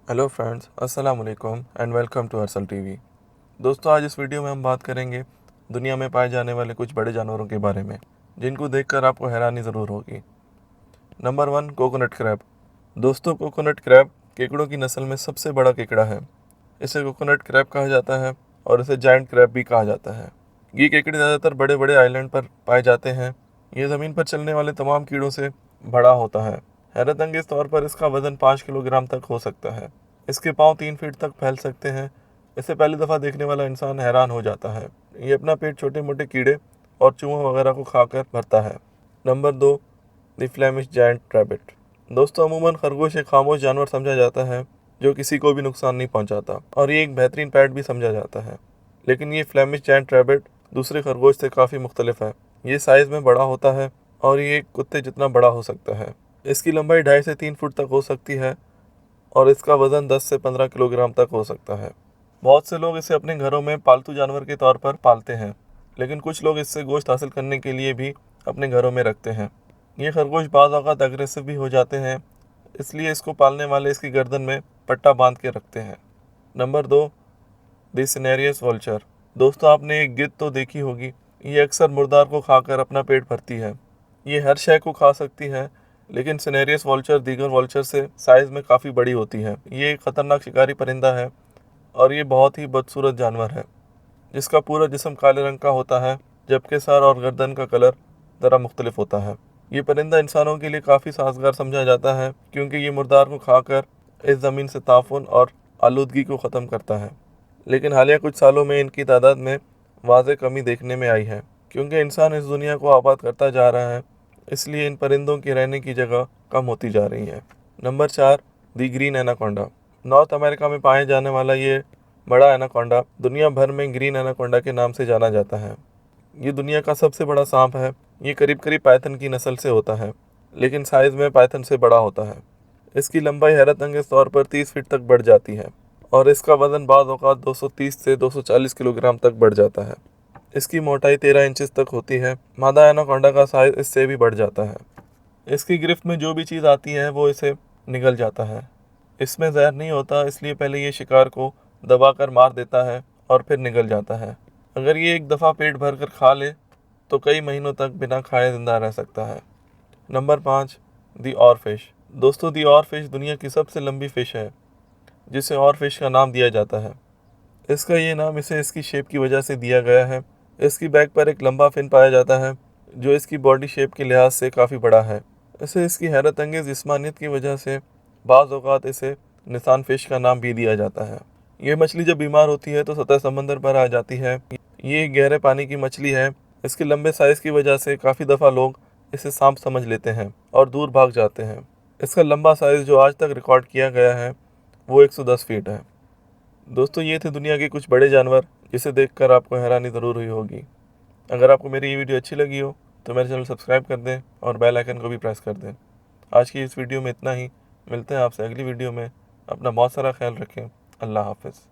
Hello friends, अस्सलाम वालेकुम and welcome to Arsal TV. दोस्तों, आज इस वीडियो में हम बात करेंगे दुनिया में पाए जाने वाले कुछ बड़े जानवरों के बारे में, जिनको देखकर आपको हैरानी ज़रूर होगी। Number 1, coconut crab. दोस्तों, कोकोनट क्रैब केकड़ों की नस्ल में सबसे बड़ा केकड़ा है। इसे कोकोनट क्रैब कहा जाता है और इसे जायंट क्रैब भी कहा जाता है। ये केकड़े ज़्यादातर बड़े बड़े आइलैंड पर पाए जाते हैं। ये ज़मीन पर चलने वाले तमाम कीड़ों से बड़ा होता है। हैरत अंगेज तौर पर इसका वजन 5 किलोग्राम तक हो सकता है। इसके पाँव 3 फीट तक फैल सकते हैं। इसे पहली दफ़ा देखने वाला इंसान हैरान हो जाता है। ये अपना पेट छोटे मोटे कीड़े और चूहों वगैरह को खाकर भरता है। Number 2, the Flemish giant rabbit. दोस्तों, अमूमन खरगोश एक खामोश जानवर समझा जाता है जो किसी को भी नुकसान नहीं पहुंचाता, और ये एक बेहतरीन पैट भी समझा जाता है। लेकिन ये फ्लेमिश जायंट रैबिट दूसरे खरगोश से काफ़ी मुख्तलिफ है। ये साइज़ में बड़ा होता है और ये एक कुत्ते जितना बड़ा हो सकता है। इसकी लंबाई 2.5 से 3 फुट तक हो सकती है और इसका वज़न 10 से 15 किलोग्राम तक हो सकता है। बहुत से लोग इसे अपने घरों में पालतू जानवर के तौर पर पालते हैं, लेकिन कुछ लोग इससे गोश्त हासिल करने के लिए भी अपने घरों में रखते हैं। ये खरगोश बाज़ औक़ात अग्रेसिव भी हो जाते हैं, इसलिए इसको पालने वाले इसकी गर्दन में पट्टा बांध के रखते हैं। Number 2, the cinereous vulture. दोस्तों, आपने एक गिद्ध तो देखी होगी। ये अक्सर मुर्दार को खाकर अपना पेट भरती है। ये हर शय को खा सकती है, लेकिन सिनेरियस वल्चर दीगर वल्चर से साइज़ में काफ़ी बड़ी होती है। ये एक ख़तरनाक शिकारी परिंदा है और ये बहुत ही बदसूरत जानवर है, जिसका पूरा जिस्म काले रंग का होता है, जबकि सर और गर्दन का कलर ज़रा मुख्तलिफ होता है। ये परिंदा इंसानों के लिए काफ़ी साजगार समझा जाता है, क्योंकि ये मुर्दार को खाकर इस ज़मीन से ताफुन और आलूदगी को ख़त्म करता है। लेकिन हालिया कुछ सालों में इनकी तादाद में वाज़ेह कमी देखने में आई है, क्योंकि इंसान इस दुनिया को आबाद करता जा रहा है, इसलिए इन परिंदों की रहने की जगह कम होती जा रही है। नंबर 4, दी ग्रीन एनाकोंडा। नॉर्थ अमेरिका में पाए जाने वाला ये बड़ा एनाकोंडा दुनिया भर में ग्रीन एनाकोंडा के नाम से जाना जाता है। ये दुनिया का सबसे बड़ा सांप है। ये करीब करीब पाइथन की नस्ल से होता है, लेकिन साइज़ में पाइथन से बड़ा होता है। इसकी लंबाई हैरत अंगेज़ तौर पर 30 फीट तक बढ़ जाती है और इसका वज़न बाज़ औक़ात 230 से 240 किलोग्राम तक बढ़ जाता है। इसकी मोटाई 13 इंचेस तक होती है। मादा एनाकोंडा का साइज़ इससे भी बढ़ जाता है। इसकी गिरफ्त में जो भी चीज़ आती है वो इसे निगल जाता है। इसमें जहर नहीं होता, इसलिए पहले ये शिकार को दबाकर मार देता है और फिर निगल जाता है। अगर ये एक दफ़ा पेट भर कर खा ले तो कई महीनों तक बिना खाए ज़िंदा रह सकता है। नंबर 5, दी और फिश। दोस्तों, दी और फिश दुनिया की सबसे लंबी फ़िश है, जिसे और फिश का नाम दिया जाता है। इसका ये नाम इसे इसकी शेप की वजह से दिया गया है। इसकी बैक पर एक लंबा फिन पाया जाता है, जो इसकी बॉडी शेप के लिहाज से काफ़ी बड़ा है। इसे इसकी हैरत अंगेज़ जिस्मानियत की वजह से बाज़ औक़ात इसे निशान फ़िश का नाम भी दिया जाता है। ये मछली जब बीमार होती है तो सतह समंदर पर आ जाती है। ये एक गहरे पानी की मछली है। इसके लंबे साइज़ की वजह से काफ़ी दफ़ा लोग इसे सांप समझ लेते हैं और दूर भाग जाते हैं। इसका लंबा साइज़ जो आज तक रिकॉर्ड किया गया है वो 110 फीट है। दोस्तों, ये थे दुनिया के कुछ बड़े जानवर, जिसे देखकर आपको हैरानी ज़रूर हुई होगी। अगर आपको मेरी ये वीडियो अच्छी लगी हो तो मेरे चैनल सब्सक्राइब कर दें और बेल आइकन को भी प्रेस कर दें। आज की इस वीडियो में इतना ही। मिलते हैं आपसे अगली वीडियो में। अपना बहुत सारा ख्याल रखें। अल्लाह हाफ़िज़।